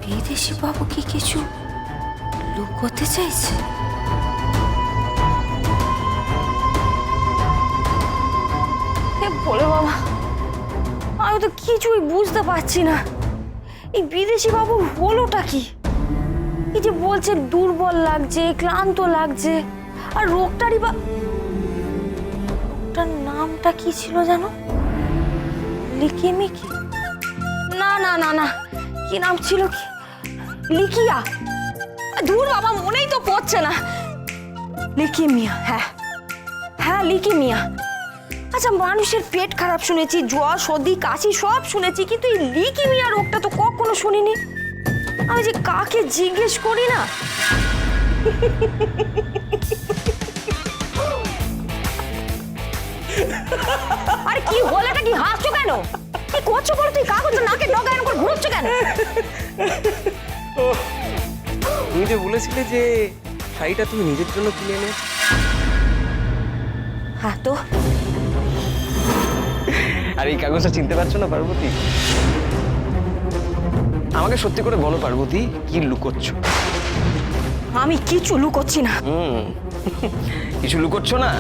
বিদেশি বাবু কি কিছু লুকোতে চাইছে? বলে বাবা, আমি তো কিছুই বুঝতে পারছি না। এই বিদেশি বাবুর হলোটা কি? এই যে বলছে দুর্বল লাগছে, ক্লান্ত লাগছে, আর রোগটারই বা ওটার নামটা কি ছিল জানো? লিকিমিকি? না না না না, কি নাম ছিল? কি লিকিয়া? দূর বাবা, মনেই তো পড়ছে না। লিকিমিয়া, হ্যাঁ হ্যাঁ লিকিমিয়া। আচ্ছা, মানুষের পেট খারাপ শুনেছি, জ্বর সর্দি কাশি সব শুনেছি, কিন্তু এই লিকিমিয়া রোগটা তো কখনো শুনিনি। আমি যে কাকে জিজ্ঞেস করি না। আরে কি হলোটা কি? হাসছো কেন? কি করছো বল? তুই কাগজ নাকে ডগায় করে ঘুরোচ্ছ কেন? তুমি যে বলেছিলে যে শাড়িটা তুমি নিজের জন্য কিনে এনে। হ্যাঁ তো। আর এই কাগজটা চিনতে পারছো না পার্বতী? আমাকে সত্যি করে বলো পার্বতী, কি লুকোচ্ছ? আমি কিছু লুকোচ্ছি না। কিছু লুকোচ্ছ না?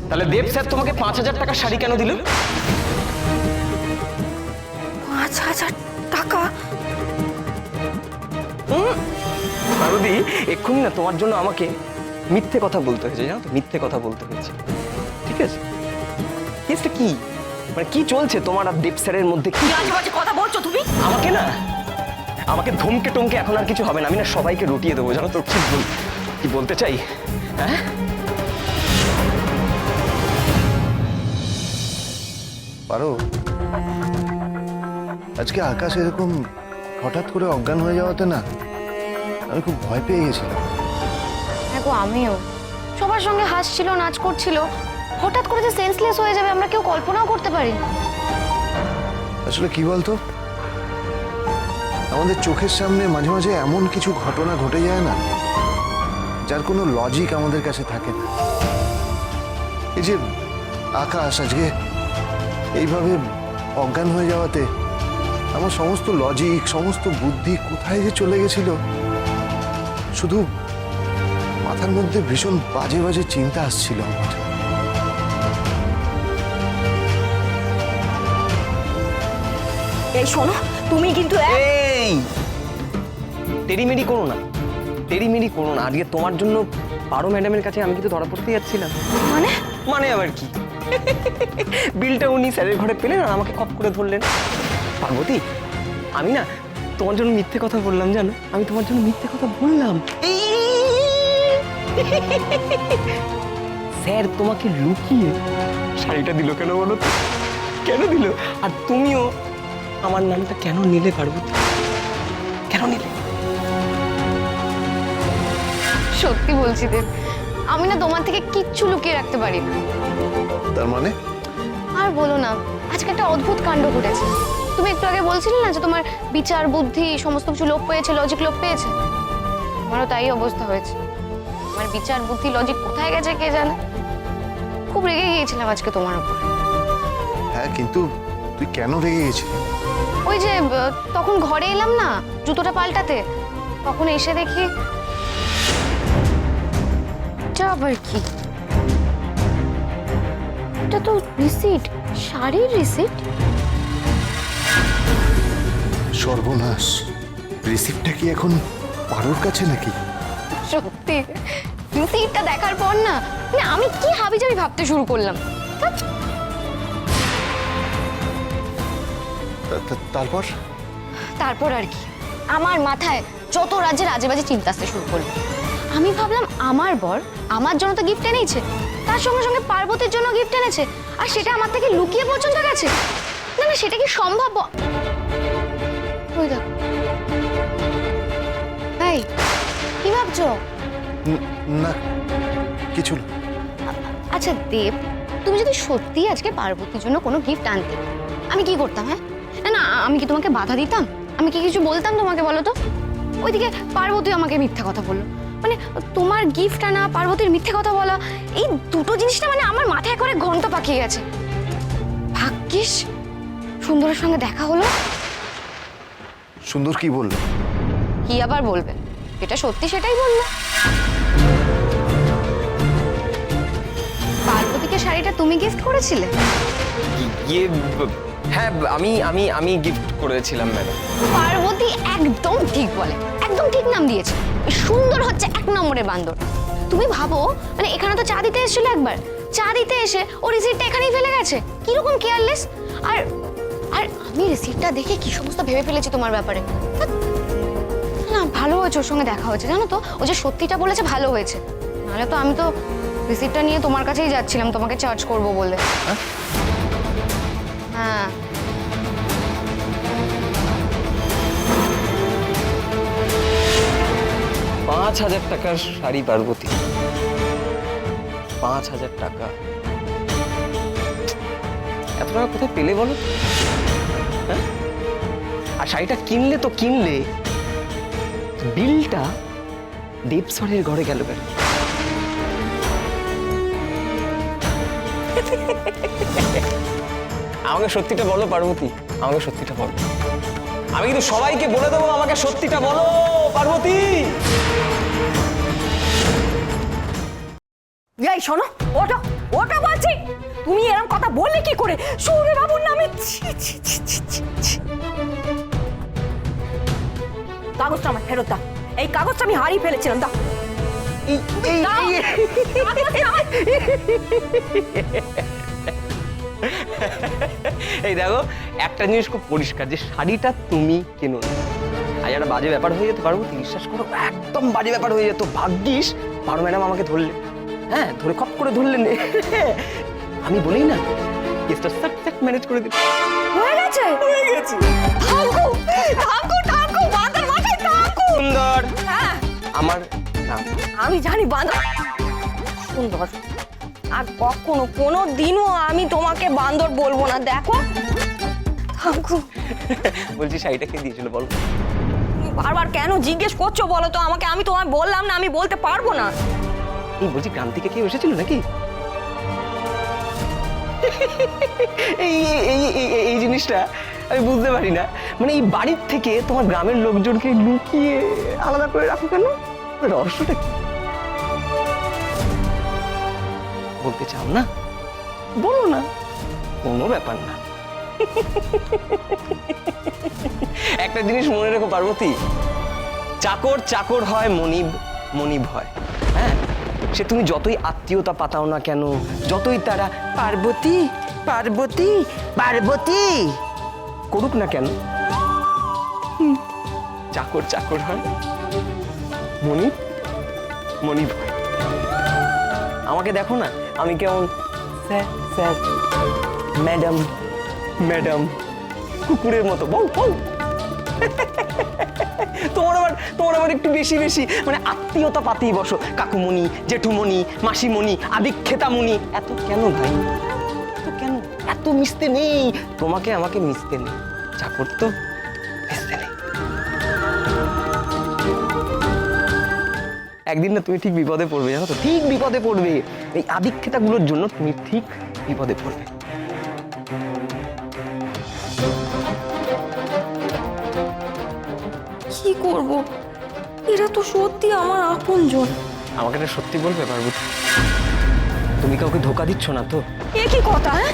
তাহলে দেব স্যার তোমাকে 5,000 টাকা শাড়ি কেন দিল? 5,000 টাকা? পার্বতী, এক্ষুনি না তোমার জন্য আমাকে মিথ্যে কথা বলতে হয়েছে, জানো তো? মিথ্যে কথা বলতে হয়েছে, ঠিক আছে? কেসটা কি, মানে কি চলছে তোমার আর দেব স্যারের মধ্যে? কি আজে কথা বলছো তুমি? আমাকে না, আমাকে ধমকে টমকে এখন আর কিছু হবে না। আমি না সবাইকে রটিয়ে দেবো, জানো তো? কি বলতে চাই, হ্যাঁ? পারো, আজকে আকাশ এরকম হঠাৎ করে অজ্ঞান হয়ে যাওয়াতে না আমি খুব ভয় পেয়ে গেছিলাম। দেখো, আমিও। সবার সঙ্গে হাসছিল, নাচ করছিল, হঠাৎ করে যে সেন্সলেস হয়ে যাবে আমরা কেউ কল্পনাও করতে পারি। আসলে কি বলতো, আমাদের চোখের সামনে মাঝে মাঝে এমন কিছু ঘটনা ঘটে যায় না, যার কোনো লজিক আমাদের কাছে থাকে না। এই যে আকাশ আজকে এইভাবে অজ্ঞান হয়ে যাওয়াতে আমার সমস্ত লজিক, সমস্ত বুদ্ধি কোথায় যে চলে গেছিল। শুধু মাথার মধ্যে ভীষণ বাজে বাজে চিন্তা আসছিল আমার। এই শোনো, তুমি কিন্তু এই টেরিমেরি করো না, টেরিমেরি করো না। আজকে তোমার জন্য পারো ম্যাডামের কাছে আমি কিন্তু ধরা পড়তে যাচ্ছিলাম। মানে মানে আবার কি? বিলটা উনি স্যারের ঘরে পেলেন আর আমাকে খপ করে ধরলেন। পার্বতী, আমি না তোমার জন্য মিথ্যে কথা বললাম, জানো? আমি তোমার জন্য মিথ্যে কথা বললাম। স্যার তোমাকে লুকিয়ে শাড়িটা দিল কেন বলো তো? কেন দিল? আর তুমিও আমার নামটা কেন নিলে পার্বতী? কেন নিলে? সত্যি বলছি দেব, আমি না তোমার থেকে কিচ্ছু লুকিয়ে রাখতে পারি না। তার মানে? আর বলো না, আজকে একটা অদ্ভুত কাণ্ড ঘটেছে। তুমি একটু আগে বলছিলে না যে তোমার বিচার বুদ্ধি সমস্ত কিছু লোপ পেয়েছে, লজিক লোপ পেয়েছে। আমারও তাই অবস্থা হয়েছে। আমার বিচার বুদ্ধি লজিক কোথায় গেছে কে জানে। খুব রেগে গিয়েছিলাম আজকে তোমার উপর। হ্যাঁ, কিন্তু তুই কেন রেগে গেছিলি? ওই যে তখন ঘরে এলাম না জুতোটা পাল্টাতে, তখন এসে দেখি এটা আবার কি? এটা তো রিসিট, শাড়ির রিসিট। সর্বনাশ, রিসিপ্টটা কি এখন পারোর কাছে নাকি? সত্যি রিসিটটা দেখার পর না, মানে আমি কি হাবিজাবি ভাবতে শুরু করলাম। তারপর? তারপর আর কি, আমার মাথায় যত রাজ্যের আজে বাজে চিন্তা আসতে শুরু করলো। আমি ভাবলাম আমার বর আমার জন্য তো গিফট এনেছে, তার সঙ্গে সঙ্গে পার্বতীর জন্য গিফট এনেছে, আর সেটা আমার থেকে লুকিয়ে পর্যন্ত গেছে। না না, সেটা কি সম্ভব? ওই দেখো। এই কি ভাবছো? না কিছু না। আচ্ছা দেব, তুমি যদি সত্যি আজকে পার্বতীর জন্য কোনো গিফট আনতে, আমি কি করতাম? হ্যাঁ না না, আমি কি তোমাকে বাধা দিতাম? আমি কি কিছু বলতাম তোমাকে বলো তো? ওইদিকে পার্বতী আমাকে মিথ্যা কথা বললো। মানে তোমার গিফট আনা, পার্বতীর মিথ্যে কথা বলা, এই দুটো জিনিসটা মানে আমার মাথায় করে ঘন্টা পাকিয়ে গেছে। ভাগ্যিস সুন্দরের সঙ্গে দেখা হলো। সুন্দর কি বললো? কি আবার বলবে, এটা সত্যি সেটাই বললো। পার্বতীকে শাড়িটা তুমি গিফট করেছিলে? ইয়ে হ্যাঁ, আমি আমি আমি গিফট করেছিলাম ম্যাডাম। পার্বতী একদম ঠিক বলে, একদম ঠিক নাম দিয়েছে। সুন্দর হচ্ছে 1 নম্বরের বান্দর। তুমি ভাবো, মানে এখানে তো চা দিতে এসেছিল একবার, চা দিতে এসে ও রিসিপ্টটা এখানেই ফেলে গেছে। কিরকম কেয়ারলেস! আর আর আমি রিসিপ্টটা দেখে কি সমস্ত ভেবে ফেলেছি তোমার ব্যাপারে। ধ্যাৎ। না, ভালো হয়েছে ওর সঙ্গে দেখা হয়েছে, জানো তো? ও যে সত্যিটা বলেছে ভালো হয়েছে, নাহলে তো আমি তো রিসিপ্টটা নিয়ে তোমার কাছেই যাচ্ছিলাম তোমাকে চার্জ করব বলে। হ্যাঁ। 5,000 টাকার শাড়ি পার্বতী, 5,000 টাকা। এত টাকা কোথায় পেলে বলো? হ্যাঁ, আর শাড়িটা কিনলে তো কিনলে, বিলটা দেবসরের ঘরে গেল কেন? আমাকে সত্যিটা বলো পার্বতী, আমাকে সত্যিটা বলো। আমি কিন্তু সবাইকে বলে দেবো, আমাকে সত্যিটা বলো পার্বতী। এই শোনো, ওটা ওটা বলছি, তুমি এরকম কথা বললে কি করে সৌরভ বাবুর নামে? ছি, ছি, ছি, ছি, ছি, ছি। কাগজটা আমার ফেরত দাও, এই কাগজটা আমি হারিয়ে ফেলেছিলাম। দাও দাও, কাগজটা আমার- এই দেখো, একটা জিনিস খুব পরিষ্কার, যে শাড়িটা তুমি কেনো না। আর একটা বাজে ব্যাপার হয়ে যেত পার্বতী, বিশ্বাস করো, একদম বাজে ব্যাপার হয়ে যেত। ভাগ্যিস পারো ম্যাডাম আমাকে ধরলে, হ্যাঁ ধরে খপ করে ধরলেন। আমি বলি না, কেসটা সাট ম্যানেজ করে দিই। হয়ে গেছে, হয়ে গেছে। থামকো থামকো থামকো, বাঁদর মাথায় থামকো। সুন্দর হ্যাঁ, আমার নাম। আমি জানি বাঁদর সুন্দর। আর কখনো কোনো দিনও আমি তোমাকে বান্দর বলবো না। দেখো থামকো। বলছি শাড়িটা কে দিয়েছিল বলো? তুমি বারবার কেন জিজ্ঞেস করছো বলো তো আমাকে? আমি তোমায় বললাম না আমি বলতে পারবো না। এই বলছি, গ্রাম থেকে কেউ এসেছিল নাকি? এই এই এই- এই জিনিসটা আমি বুঝতে পারি না। মানে এই বাড়ির থেকে তোমার গ্রামের লোকজনকে লুকিয়ে আলাদা করে রাখো কেন? রহস্যটা কি? বলতে চাও না? বলো না, কোনো ব্যাপার না। একটা জিনিস মনে রেখো পার্বতী, চাকর চাকর হয়, মনিব মনিব হয়। হ্যাঁ, সে তুমি যতই আত্মীয়তা পাতাও না কেন, যতই তারা পার্বতী পার্বতী পার্বতী করুক না কেন, চাকর চাকর হয়, মনিব মনিব হয়। আমাকে দেখো না, আমি কেমন স্যার স্যার, ম্যাডাম ম্যাডাম, কুকুরের মতো বউ বউ। তোমার আবার একটু বেশি বেশি মানে আত্মীয়তা পাতেই বসো। কাকুমণি, জেঠুমণি, মাসিমণি, আদিক্ষেতামণি, এত কেন ভাই? এত কেন? এত মিশতে নেই। তোমাকে আমাকে মিশতে নেই, চাকর তো মিশতে নেই। একদিন না তুমি ঠিক বিপদে পড়বে, জানো তো? ঠিক বিপদে পড়বে। এই আদিক্ষেতাগুলোর জন্য তুমি ঠিক বিপদে পড়বে। কি করব? এরা তো সত্যি আমার আপনজন। আমাকে এটা সত্যি বলবে পার্বতী? তুমি কাউকে ধোকা দিচ্ছ না তো? এ কি কথা? হ্যাঁ,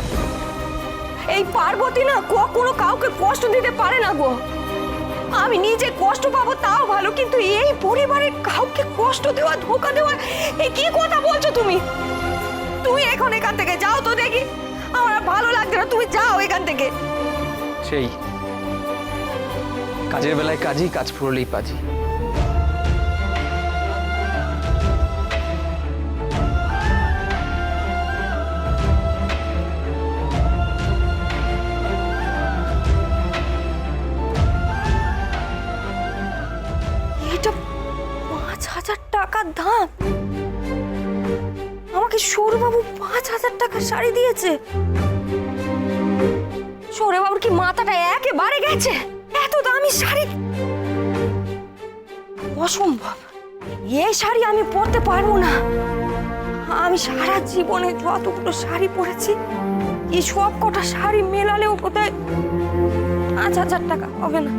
এই পার্বতী না কখনো কাউকে কষ্ট দিতে পারে না গো। আমি নিজে কষ্ট পাবো তাও ভালো, কিন্তু এই পরিবারের কাউকে কষ্ট দেওয়া, ধোকা দেওয়া, এ কি কথা বলছো তুমি? তুমি এখন এখান থেকে যাও তো দেখি, আমার আর ভালো লাগছে না। তুমি যাও এখান থেকে। সেই কাজের বেলায় কাজই, কাজ ফুরলেই পাজি। এটা 5,000 টাকার দাম। আমাকে সৌরবাবু 5,000 টাকার শাড়ি দিয়েছে। সৌরবাবুর কি মাথাটা একেবারে গেছে? এত দামি শাড়ি অসম্ভব। এই শাড়ি আমি পরতে পারবো না। আমি সারা জীবনে যতগুলো শাড়ি পরেছি, এই সব কটা শাড়ি মেলালেও বোধহয় 5,000 টাকা হবে না।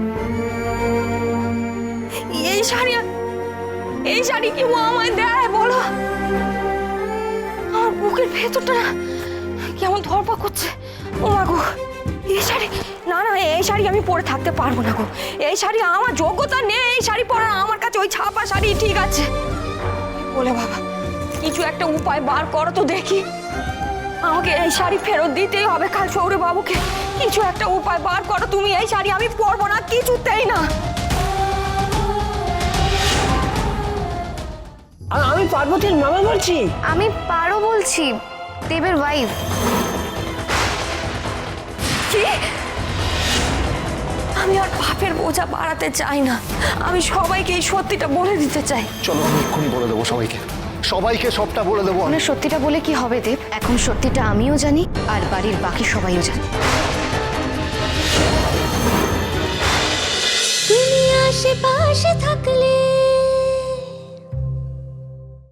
এই শাড়ি কি ও আমায় দেয় বলো? আমার বুকের ভেতরটা না কেমন ধরপা করছে। ও মা গো, এই শাড়ি, না না, এই শাড়ি আমি পরে থাকতে পারবো না গো। এই শাড়ি আমার যোগ্যতা নেই, এই শাড়ি পরা আমার কাছে ওই ছাপা শাড়ি ঠিক আছে। বলে বাবা, কিছু একটা উপায় বার করো তো দেখি। আমাকে এই শাড়ি ফেরত দিতেই হবে কাল সৌরে বাবুকে। কিছু একটা উপায় বার করো তুমি, এই শাড়ি আমি পরবো না, কিছুতেই না। আমি পার্বতীর মামা বলছি। আমি পারো বলছি, দেবের ওয়াইফ। কি? আমি আর পাপের বোঝা বাড়াতে চাই না, আমি সবাইকে এই সত্যিটা বলে দিতে চাই। চলো আমি এক্ষুনি বলে দেবো সবাইকে, সবাইকে সবটা বলে দেবো। মানে সত্যিটা বলে কি হবে দেব? এখন সত্যিটা আমিও জানি আর বাড়ির বাকি সবাইও জানে। তুমি আশেপাশে